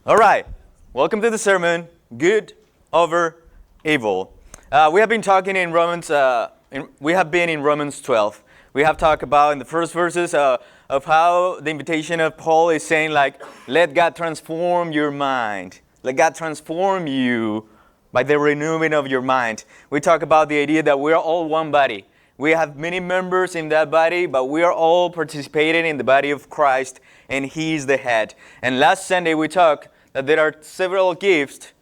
All right. Welcome to the sermon, Good Over Evil. We have been talking in Romans. We have been in Romans 12. We have talked about in the first verses of how the invitation of Paul is saying, like, let God transform your mind. Let God transform you by the renewing of your mind. We talk about the idea that we're all one body. We have many members in that body, but we are all participating in the body of Christ, and He is the head. And last Sunday we talked that there are several gifts,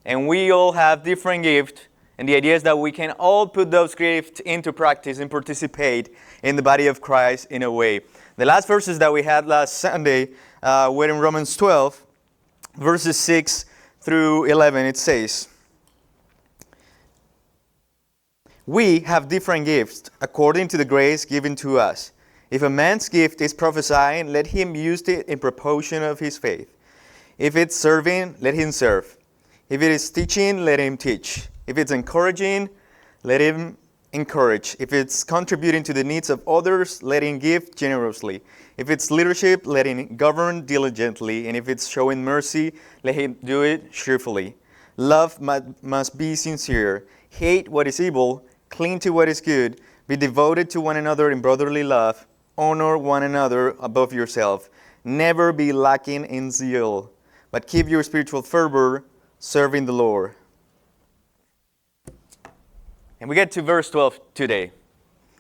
and we all have different gifts. And the idea is that we can all put those gifts into practice and participate in the body of Christ in a way. The last verses that we had last Sunday were in Romans 12, verses 6 through 11. It says, we have different gifts according to the grace given to us. If a man's gift is prophesying, let him use it in proportion of his faith. If it's serving, let him serve. If it is teaching, let him teach. If it's encouraging, let him encourage. If it's contributing to the needs of others, let him give generously. If it's leadership, let him govern diligently. And if it's showing mercy, let him do it cheerfully. Love must be sincere. Hate what is evil. Cling to what is good. Be devoted to one another in brotherly love. Honor one another above yourself. Never be lacking in zeal, but keep your spiritual fervor serving the Lord. And we get to verse 12 today.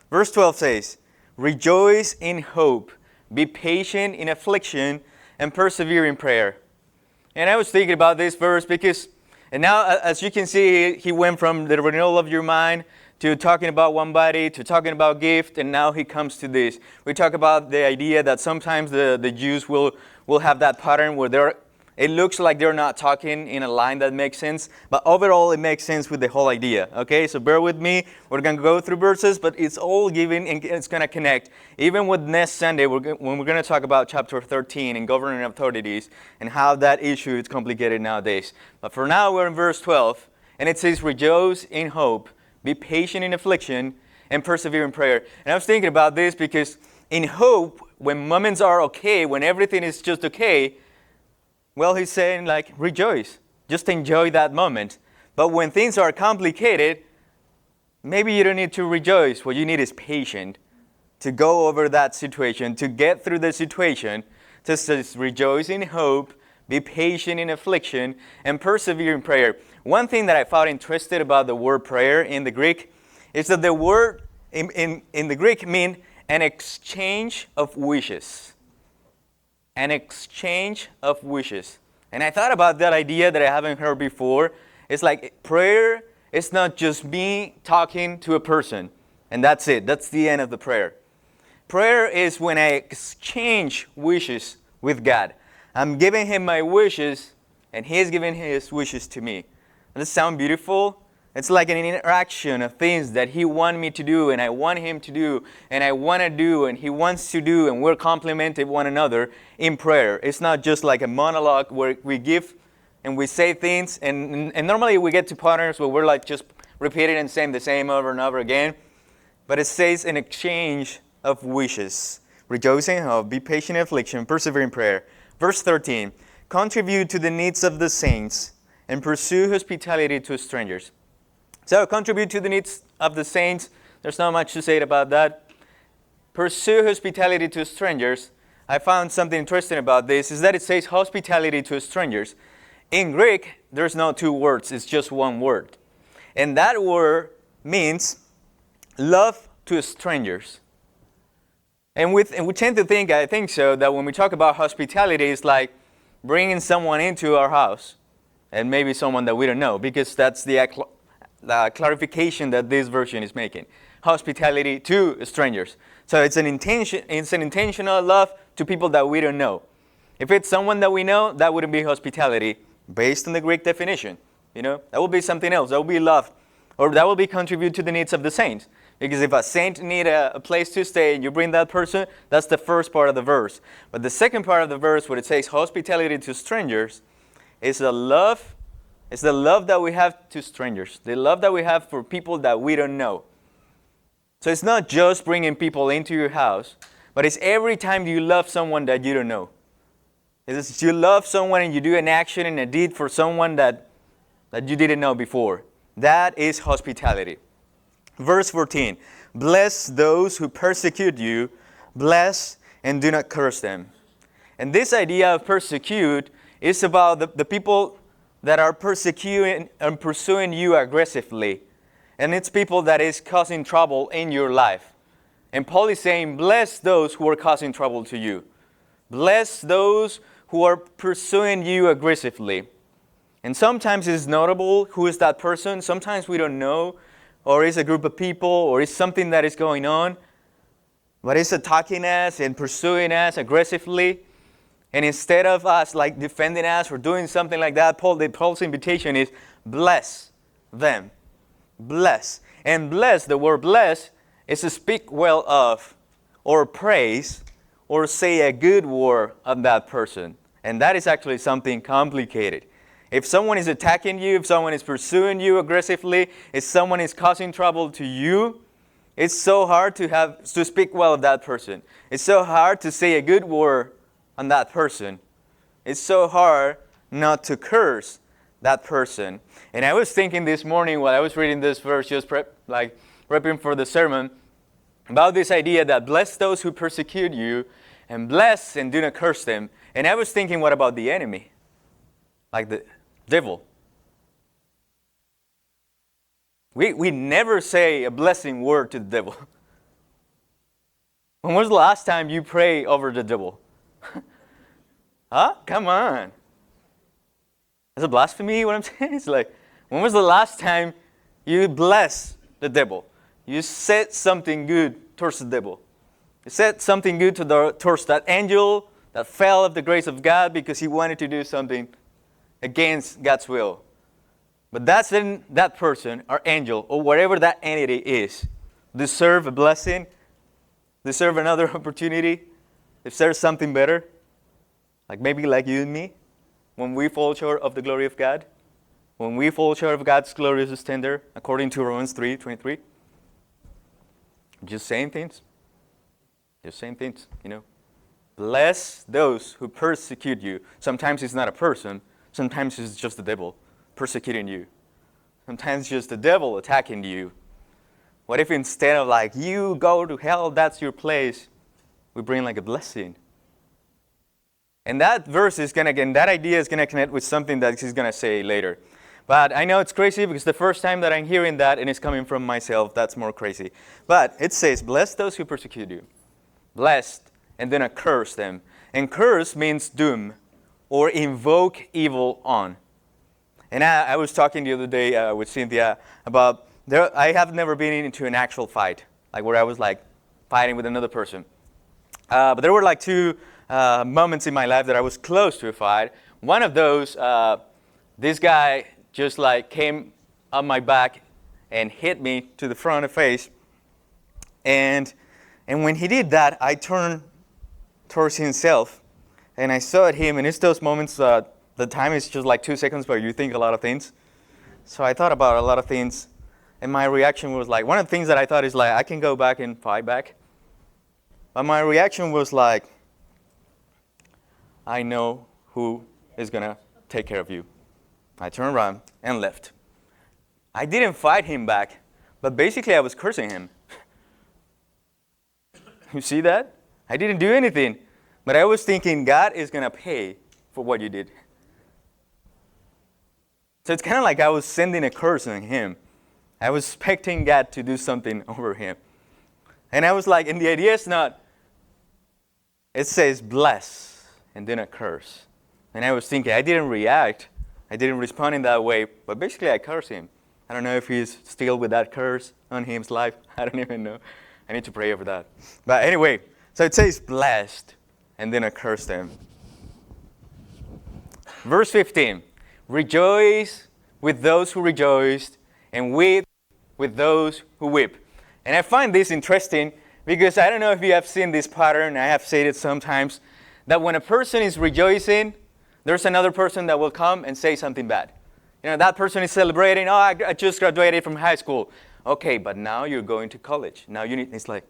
Verse 12 says, rejoice in hope, be patient in affliction, and persevere in prayer. And I was thinking about this verse because, and now as you can see, he went from the renewal of your mind to talking about one body, to talking about gift, and now he comes to this. We talk about the idea that sometimes the Jews will have that pattern where it looks like they're not talking in a line that makes sense, but overall it makes sense with the whole idea. Okay, so bear with me. We're going to go through verses, but it's all given and it's going to connect. Even with next Sunday, when we're going to talk about chapter 13 and governing authorities and how that issue is complicated nowadays. But for now, we're in verse 12, and it says, rejoice in hope, be patient in affliction, and persevere in prayer. And I was thinking about this because in hope, when moments are okay, when everything is just okay, well, he's saying, like, rejoice. Just enjoy that moment. But when things are complicated, maybe you don't need to rejoice. What you need is patience to go over that situation, to get through the situation. Just rejoice in hope, be patient in affliction, and persevere in prayer. One thing that I found interesting about the word prayer in the Greek is that the word in the Greek means an exchange of wishes. An exchange of wishes. And I thought about that idea that I haven't heard before. It's like prayer is not just me talking to a person, and that's it. That's the end of the prayer. Prayer is when I exchange wishes with God. I'm giving Him my wishes, and He is giving His wishes to me. Does that sound beautiful? It's like an interaction of things that He wants me to do, and I want Him to do, and I want to do, and He wants to do, and we're complementing one another in prayer. It's not just like a monologue where we give and we say things, and normally we get to patterns where we're like just repeating and saying the same over and over again. But it says an exchange of wishes. Rejoice in hope, be patient in affliction, persevere in prayer. Verse 13, contribute to the needs of the saints, and pursue hospitality to strangers. So, contribute to the needs of the saints. There's not much to say about that. Pursue hospitality to strangers. I found something interesting about this, is that it says hospitality to strangers. In Greek, there's no two words, it's just one word. And that word means love to strangers. And we tend to think, I think so, that when we talk about hospitality, it's like bringing someone into our house. And maybe someone that we don't know, because that's the clarification that this version is making. Hospitality to strangers. So it's an intentional love to people that we don't know. If it's someone that we know, that wouldn't be hospitality based on the Greek definition. You know, that would be something else. That would be love. Or that will be contribute to the needs of the saints. Because if a saint needs a place to stay and you bring that person, that's the first part of the verse. But the second part of the verse, where it says hospitality to strangers, is the love. It's the love that we have to strangers. The love that we have for people that we don't know. So it's not just bringing people into your house, but it's every time you love someone that you don't know. It's you love someone and you do an action and a deed for someone that you didn't know before. That is hospitality. Verse 14. Bless those who persecute you. Bless and do not curse them. And this idea of persecute is about the people that are persecuting and pursuing you aggressively. And it's people that is causing trouble in your life. And Paul is saying, bless those who are causing trouble to you. Bless those who are pursuing you aggressively. And sometimes it's notable who is that person. Sometimes we don't know, or it's a group of people, or it's something that is going on. But it's attacking us and pursuing us aggressively. And instead of us like defending us or doing something like that, Paul's invitation is bless them. Bless. And bless, the word bless, is to speak well of, or praise, or say a good word of that person. And that is actually something complicated. If someone is attacking you, if someone is pursuing you aggressively, if someone is causing trouble to you, it's so hard to speak well of that person. It's so hard to say a good word on that person. It's so hard not to curse that person. And I was thinking this morning while I was reading this verse, just prepping for the sermon, about this idea that bless those who persecute you, and bless and do not curse them. And I was thinking, what about the enemy? Like the devil. We never say a blessing word to the devil. When was the last time you prayed over the devil? Huh? Come on. Is it blasphemy what I'm saying? It's like, when was the last time you blessed the devil? You said something good towards the devil. You said something good towards that angel that fell of the grace of God because he wanted to do something against God's will. But that person or angel or whatever that entity is deserve a blessing, deserve another opportunity, deserve something better. Like maybe like you and me, when we fall short of the glory of God, when we fall short of God's glorious standard, according to Romans 3:23. Just saying things. Just saying things, Bless those who persecute you. Sometimes it's not a person. Sometimes it's just the devil persecuting you. Sometimes it's just the devil attacking you. What if instead of like, you go to hell, that's your place, we bring like a blessing? And that verse is that idea is going to connect with something that he's going to say later. But I know it's crazy because the first time that I'm hearing that and it's coming from myself, that's more crazy. But it says, bless those who persecute you. Blessed, and then curse them. And curse means doom or invoke evil on. And I was talking the other day with Cynthia about, I have never been into an actual fight, like where I was like fighting with another person. But there were like two moments in my life that I was close to a fight. One of those, this guy just like came on my back and hit me to the front of the face. And when he did that, I turned towards himself and I saw at him, and it's those moments, the time is just like 2 seconds, but you think a lot of things. So I thought about a lot of things, and my reaction was like, one of the things that I thought is like, I can go back and fight back. But my reaction was like, I know who is going to take care of you. I turned around and left. I didn't fight him back, but basically I was cursing him. You see that? I didn't do anything, but I was thinking God is going to pay for what you did. So it's kind of like I was sending a curse on him. I was expecting God to do something over him. And I was like, and the idea is not, it says bless and then a curse. And I was thinking, I didn't react. I didn't respond in that way, but basically I cursed him. I don't know if he's still with that curse on his life. I don't even know. I need to pray over that. But anyway, so it says blessed and then I cursed them. Verse 15, rejoice with those who rejoiced and weep with those who weep. And I find this interesting because I don't know if you have seen this pattern. I have said it sometimes, that when a person is rejoicing, there's another person that will come and say something bad. That person is celebrating, I just graduated from high school. Okay, but now you're going to college. Now it's like,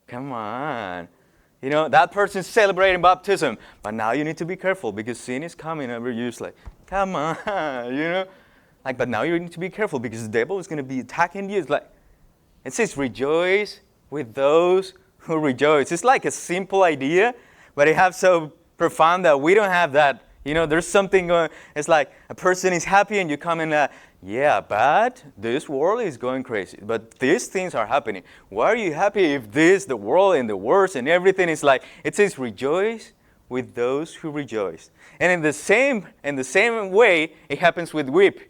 come on. That person's celebrating baptism. But now you need to be careful because sin is coming over you. It's like, come on, but now you need to be careful because the devil is going to be attacking you. It's like, it says rejoice with those who rejoice. It's like a simple idea, but it has so profound that we don't have that. There's something going, it's like a person is happy and you come in, yeah, but this world is going crazy. But these things are happening. Why are you happy if the world and the worst and everything is like, it says rejoice with those who rejoice. And in the same way, it happens with weep.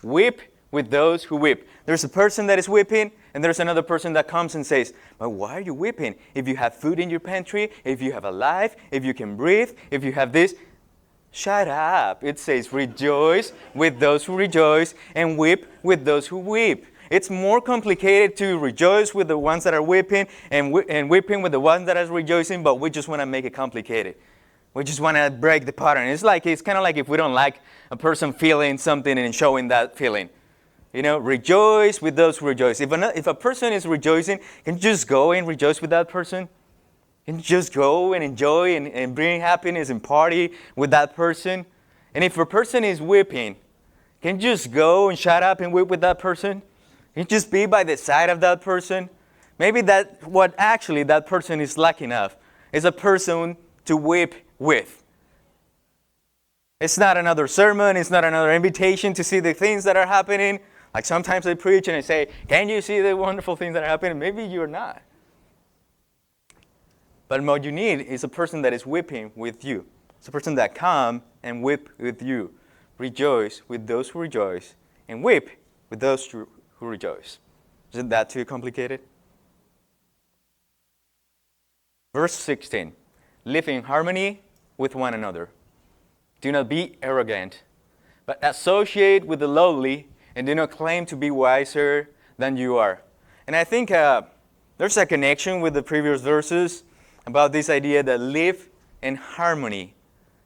Weep with those who weep. There's a person that is weeping, and there's another person that comes and says, but why are you weeping? If you have food in your pantry, if you have a life, if you can breathe, if you have this, shut up. It says rejoice with those who rejoice and weep with those who weep. It's more complicated to rejoice with the ones that are weeping and weeping with the ones that are rejoicing, but we just want to make it complicated. We just want to break the pattern. It's kind of like if we don't like a person feeling something and showing that feeling. Rejoice with those who rejoice. If a person is rejoicing, can you just go and rejoice with that person? Can you just go and enjoy and bring happiness and party with that person? And if a person is weeping, can you just go and shut up and weep with that person? Can you just be by the side of that person? Maybe what actually that person is lacking of is a person to weep with. It's not another sermon. It's not another invitation to see the things that are happening. Like sometimes I preach and I say, can you see the wonderful things that are happening? Maybe you're not. But what you need is a person that is weeping with you. It's a person that come and weep with you. Rejoice with those who rejoice and weep with those who rejoice. Isn't that too complicated? Verse 16. Live in harmony with one another. Do not be arrogant, but associate with the lowly and do not claim to be wiser than you are. And I think there's a connection with the previous verses about this idea that live in harmony.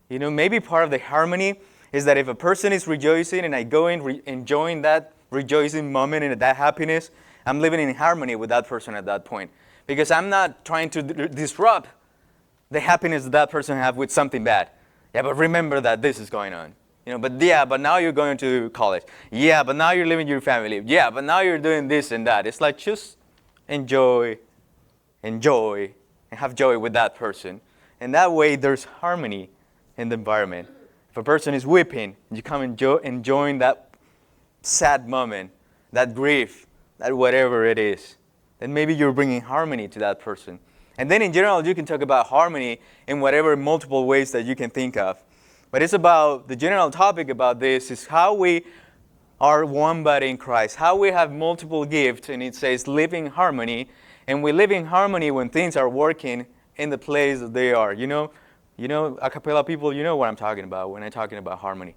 Maybe part of the harmony is that if a person is rejoicing and I go in enjoying that rejoicing moment and that happiness, I'm living in harmony with that person at that point. Because I'm not trying to disrupt the happiness that person have with something bad. Yeah, but remember that this is going on. But now you're going to college. Yeah, but now you're living your family. Yeah, but now you're doing this and that. It's like just enjoy, and have joy with that person. And that way there's harmony in the environment. If a person is weeping, you come enjoying that sad moment, that grief, that whatever it is, then maybe you're bringing harmony to that person. And then in general, you can talk about harmony in whatever multiple ways that you can think of. But it's about, the general topic about this is how we are one body in Christ, how we have multiple gifts, and it says live in harmony. And we live in harmony when things are working in the place that they are. A cappella people, you know what I'm talking about when I'm talking about harmony.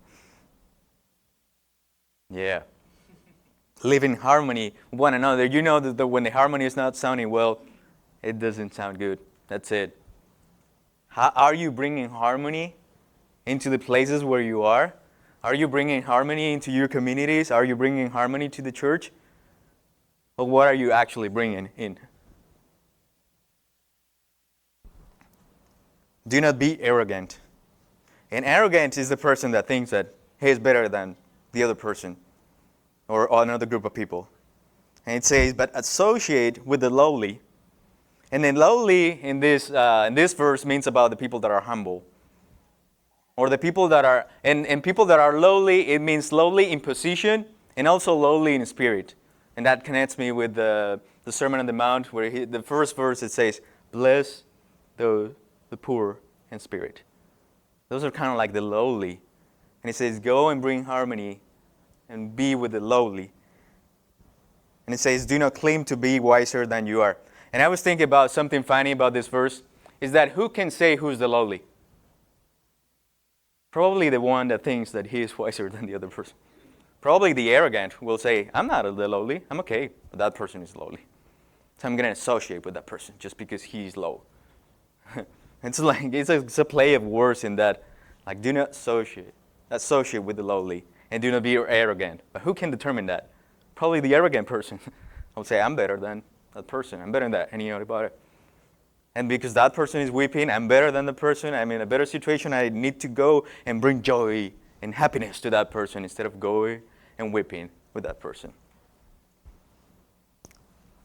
Yeah. Live in harmony with one another. You know that when the harmony is not sounding well, it doesn't sound good. That's it. How are you bringing harmony into the places where you are? Are you bringing harmony into your communities? Are you bringing harmony to the church? Or what are you actually bringing in? Do not be arrogant. And arrogant is the person that thinks that he is better than the other person or another group of people. And it says, but associate with the lowly. And then lowly in this verse means about the people that are humble. Or the people that are, and people that are lowly, it means lowly in position and also lowly in spirit. And that connects me with the Sermon on the Mount, where the first verse it says, bless the poor in spirit. Those are kind of like the lowly. And it says, go and bring harmony and be with the lowly. And it says, do not claim to be wiser than you are. And I was thinking about something funny about this verse, is that who can say who's the lowly? Probably the one that thinks that he is wiser than the other person. Probably the arrogant will say, I'm not the lowly, I'm okay, but that person is lowly. So I'm going to associate with that person just because he's low. It's a play of words in that, like, do not associate with the lowly, and do not be arrogant. But who can determine that? Probably the arrogant person. I would say, I'm better than that person. I'm better than that. And you know about it. And because that person is weeping, I'm better than the person. I'm in a better situation. I need to go and bring joy and happiness to that person instead of going and weeping with that person.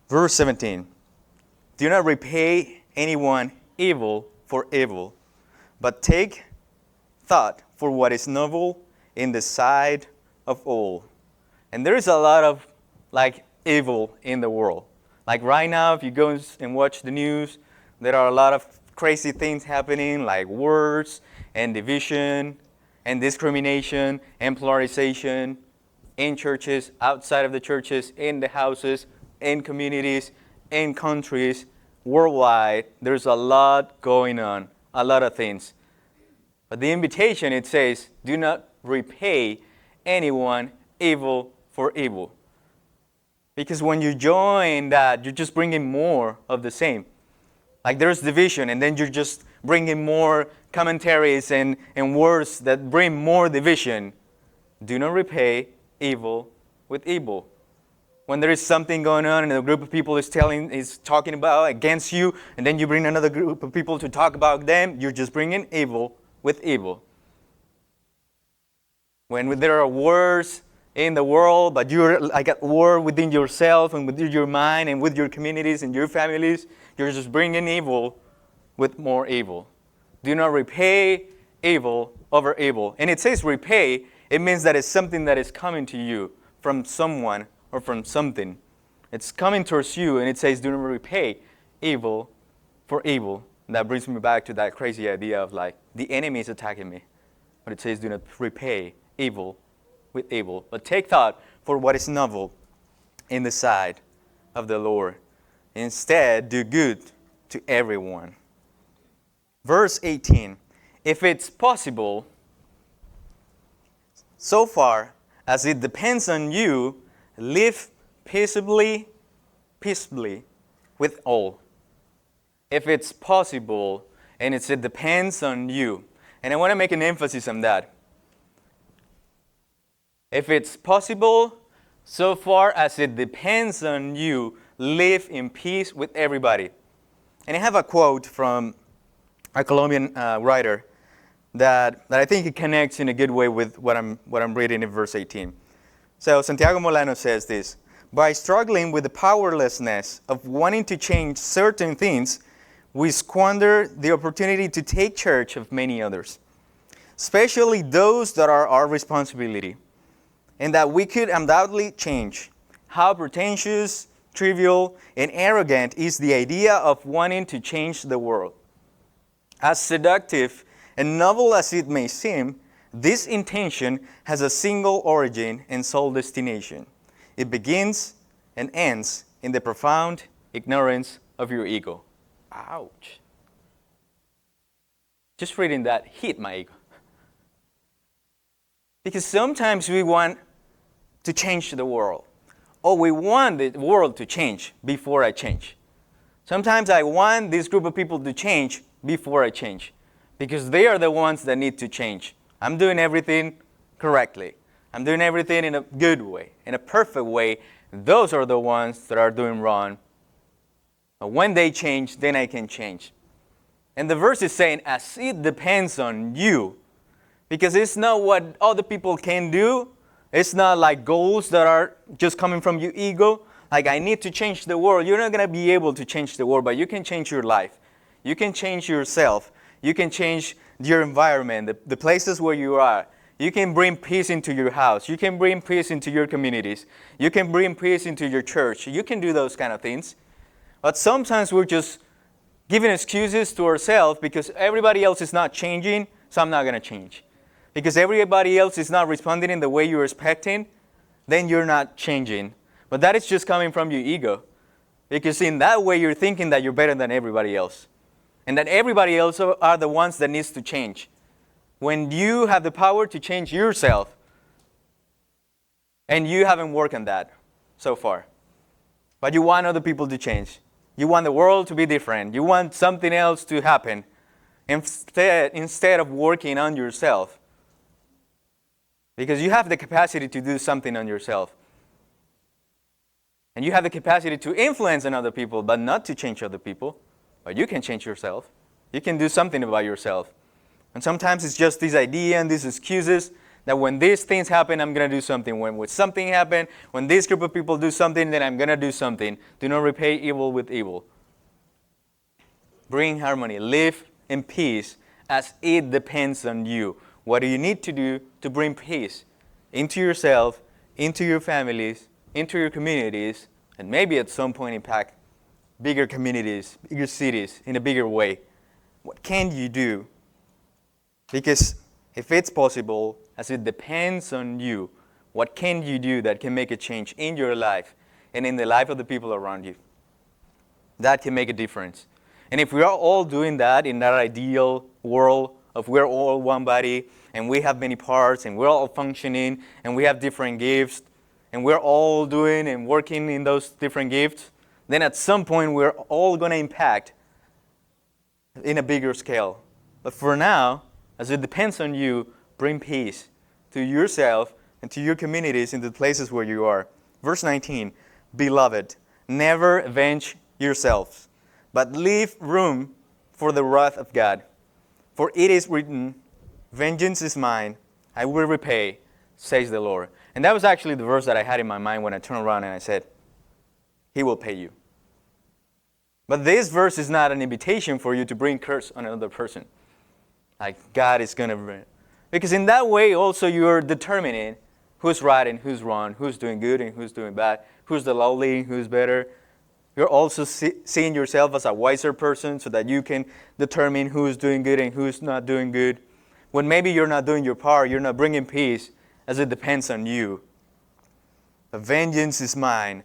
Verse 17. Do not repay anyone evil for evil, but take thought for what is noble in the sight of all. And there is a lot of evil in the world. Like right now, if you go and watch the news, there are a lot of crazy things happening, like wars and division and discrimination and polarization in churches, outside of the churches, in the houses, in communities, in countries, worldwide. There's a lot going on, a lot of things. But the invitation, it says, do not repay anyone evil for evil. Because when you join that, you're just bringing more of the same. Like there's division, and then you're just bringing more commentaries and words that bring more division. Do not repay evil with evil. When there is something going on and a group of people is talking about against you, and then you bring another group of people to talk about them, you're just bringing evil with evil. When there are wars in the world, but you're like at war within yourself and within your mind and with your communities and your families, you're just bringing evil with more evil. Do not repay evil over evil. And it says repay, it means that it's something that is coming to you from someone or from something. It's coming towards you, and it says do not repay evil for evil. And that brings me back to that crazy idea of the enemy is attacking me. But it says do not repay evil with evil, but take thought for what is noble in the sight of the Lord. Instead, do good to everyone. Verse 18, if it's possible, so far as it depends on you, live peaceably with all. If it's possible, and it depends on you. And I want to make an emphasis on that. If it's possible, so far as it depends on you, live in peace with everybody. And I have a quote from a Colombian writer that I think it connects in a good way with what I'm reading in verse 18. So Santiago Molano says this: by struggling with the powerlessness of wanting to change certain things, we squander the opportunity to take charge of many others, especially those that are our responsibility, and that we could undoubtedly change. How pretentious, trivial, and arrogant is the idea of wanting to change the world. As seductive and novel as it may seem, this intention has a single origin and sole destination. It begins and ends in the profound ignorance of your ego. Ouch. Just reading that hit my ego. Because sometimes we want to change the world. Or we want the world to change before I change. Sometimes I want this group of people to change before I change. Because they are the ones that need to change. I'm doing everything correctly. I'm doing everything in a good way, in a perfect way. Those are the ones that are doing wrong. But when they change, then I can change. And the verse is saying, as it depends on you. Because it's not what other people can do. It's not like goals that are just coming from your ego. Like, I need to change the world. You're not going to be able to change the world, but you can change your life. You can change yourself. You can change your environment, the places where you are. You can bring peace into your house. You can bring peace into your communities. You can bring peace into your church. You can do those kind of things. But sometimes we're just giving excuses to ourselves because everybody else is not changing, so I'm not going to change. Because everybody else is not responding in the way you're expecting, then you're not changing. But that is just coming from your ego. Because in that way, you're thinking that you're better than everybody else. And that everybody else are the ones that needs to change. When you have the power to change yourself, and you haven't worked on that so far. But you want other people to change. You want the world to be different. You want something else to happen. Instead of working on yourself. Because you have the capacity to do something on yourself. And you have the capacity to influence on other people, but not to change other people. But you can change yourself. You can do something about yourself. And sometimes it's just this idea and these excuses that when these things happen, I'm going to do something. When something happens, when this group of people do something, then I'm going to do something. Do not repay evil with evil. Bring harmony. Live in peace as it depends on you. What do you need to do to bring peace into yourself, into your families, into your communities, and maybe at some point impact bigger communities, bigger cities in a bigger way? What can you do? Because if it's possible, as it depends on you, what can you do that can make a change in your life and in the life of the people around you? That can make a difference. And if we are all doing that in that ideal world of we're all one body and we have many parts and we're all functioning and we have different gifts and we're all doing and working in those different gifts, then at some point we're all going to impact in a bigger scale. But for now, as it depends on you, bring peace to yourself and to your communities in the places where you are. Verse 19, Beloved, never avenge yourselves, but leave room for the wrath of God. For it is written, Vengeance is mine, I will repay, says the Lord. And that was actually the verse that I had in my mind when I turned around and I said, He will pay you. But this verse is not an invitation for you to bring curse on another person. Like God is going to... Because in that way also you're determining who's right and who's wrong, who's doing good and who's doing bad, who's the lowly and who's better. You're also seeing yourself as a wiser person so that you can determine who's doing good and who's not doing good. When maybe you're not doing your part, you're not bringing peace, as it depends on you. The vengeance is mine.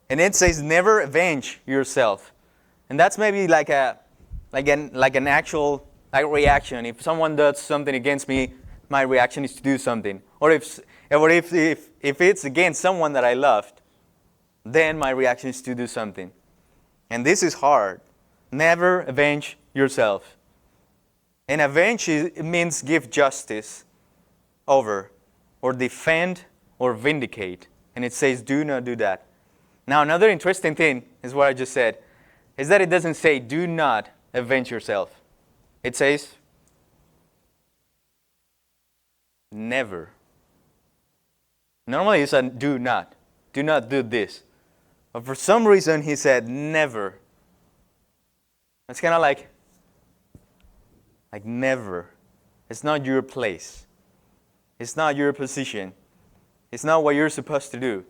And it says never avenge yourself. And that's maybe like an actual reaction. If someone does something against me, my reaction is to do something. Or if it's against someone that I loved, then my reaction is to do something. And this is hard. Never avenge yourself. And avenge means give justice over, or defend, or vindicate. And it says do not do that. Now another interesting thing is what I just said, is that it doesn't say do not avenge yourself. It says never. Normally it's a do not. Do not do this. But for some reason he said never. It's kind of like never. It's not your place. It's not your position. It's not what you're supposed to do.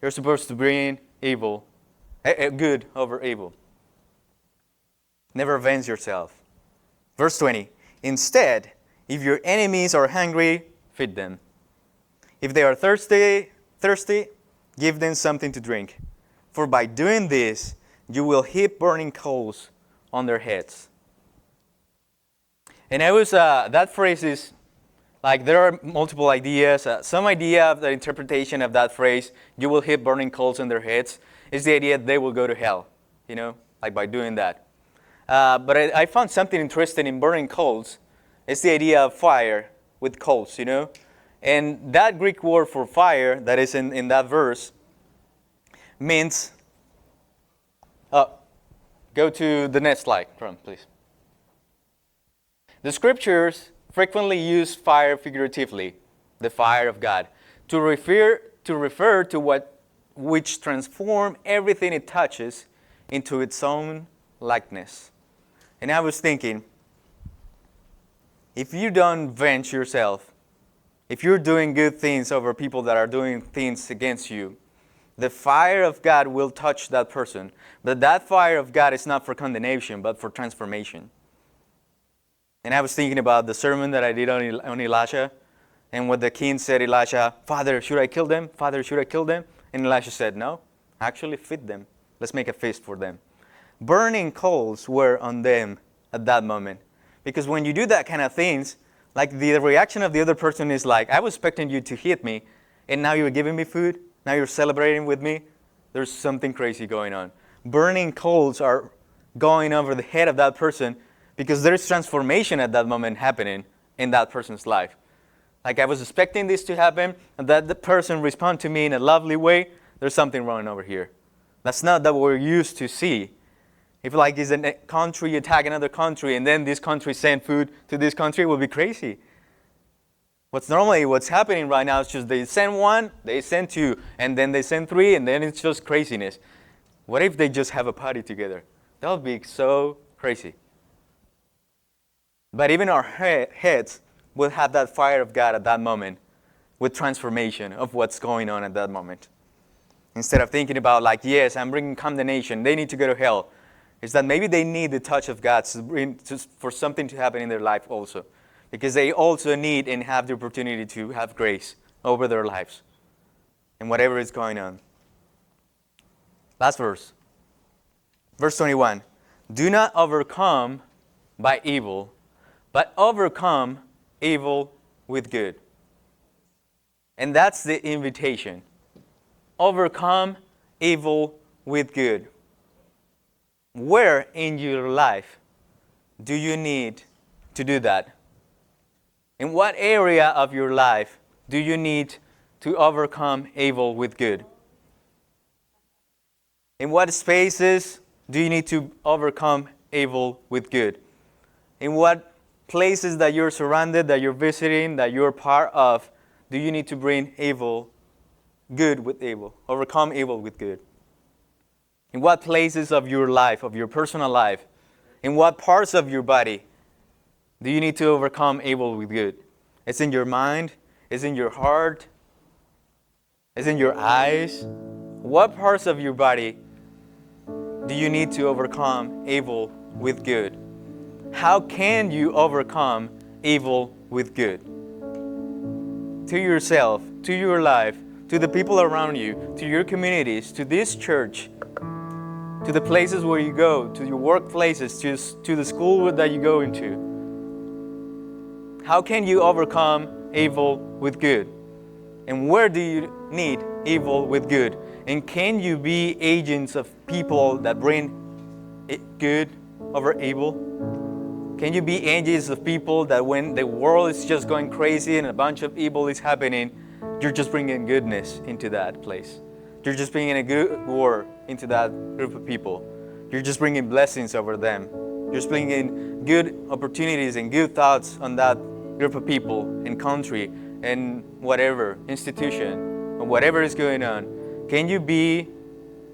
You're supposed to bring evil, good over evil. Never avenge yourself. Verse 20. Instead, if your enemies are hungry, feed them. If they are thirsty, give them something to drink. For by doing this, you will heap burning coals on their heads. And that phrase is, there are multiple ideas. Some idea of the interpretation of that phrase, you will heap burning coals on their heads, is the idea that they will go to hell, by doing that. But I found something interesting in burning coals. It's the idea of fire with coals, And that Greek word for fire that is in that verse means, go to the next slide, please. The scriptures frequently use fire figuratively, the fire of God, to refer to which transform everything it touches into its own likeness. And I was thinking, if you don't avenge yourself, if you're doing good things over people that are doing things against you, the fire of God will touch that person. But that fire of God is not for condemnation, but for transformation. And I was thinking about the sermon that I did on Elisha, and what the king said, Elisha, Father, should I kill them? Father, should I kill them? And Elisha said, no, actually feed them. Let's make a feast for them. Burning coals were on them at that moment. Because when you do that kind of things, the reaction of the other person is I was expecting you to hit me, and now you're giving me food, now you're celebrating with me. There's something crazy going on. Burning coals are going over the head of that person because there's transformation at that moment happening in that person's life. I was expecting this to happen, and that the person respond to me in a lovely way. There's something wrong over here. That's not that we're used to see. If like is a country attack another country and then this country send food to this country, it will be crazy. What's happening right now is just they send one, they send two, and then they send three, and then it's just craziness. What if they just have a party together? That would be so crazy. But even our heads will have that fire of God at that moment with transformation of what's going on at that moment. Instead of thinking about like, yes, I'm bringing condemnation, they need to go to hell. It's that maybe they need the touch of God for something to happen in their life also. Because they also need and have the opportunity to have grace over their lives and whatever is going on. Last verse. Verse 21. Do not overcome by evil, but overcome evil with good. And that's the invitation. Overcome evil with good. Where in your life do you need to do that? In what area of your life do you need to overcome evil with good? In what spaces do you need to overcome evil with good? In what places that you're surrounded, that you're visiting, that you're part of, do you need to bring good with evil, overcome evil with good? In what places of your life, of your personal life, in what parts of your body do you need to overcome evil with good? It's in your mind, it's in your heart, it's in your eyes. What parts of your body do you need to overcome evil with good? How can you overcome evil with good? To yourself, to your life, to the people around you, to your communities, to this church, to the places where you go, to your workplaces, to the school that you go into. How can you overcome evil with good? And where do you need evil with good? And can you be agents of people that bring good over evil? Can you be agents of people that when the world is just going crazy and a bunch of evil is happening, you're just bringing goodness into that place? You're just bringing a good word into that group of people. You're just bringing blessings over them. You're just bringing good opportunities and good thoughts on that group of people and country and whatever institution or whatever is going on. Can you be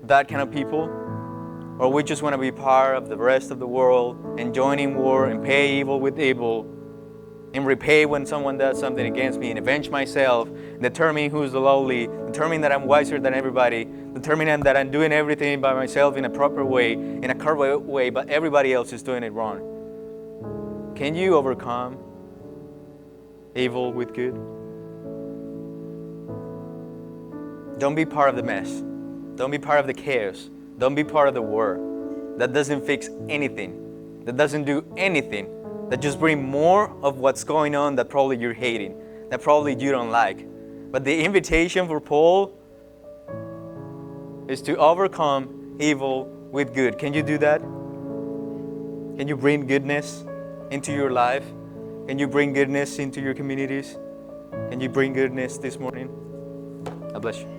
that kind of people? Or we just want to be part of the rest of the world and join in war and pay evil with evil and repay when someone does something against me and avenge myself, determine who's the lowly, determine that I'm wiser than everybody, determine that I'm doing everything by myself in a proper way, in a correct way, but everybody else is doing it wrong? Can you overcome evil with good? Don't be part of the mess. Don't be part of the chaos. Don't be part of the war. That doesn't fix anything. That doesn't do anything. That just brings more of what's going on that probably you're hating, that probably you don't like. But the invitation for Paul is to overcome evil with good. Can you do that? Can you bring goodness into your life? Can you bring goodness into your communities? Can you bring goodness this morning? God bless you.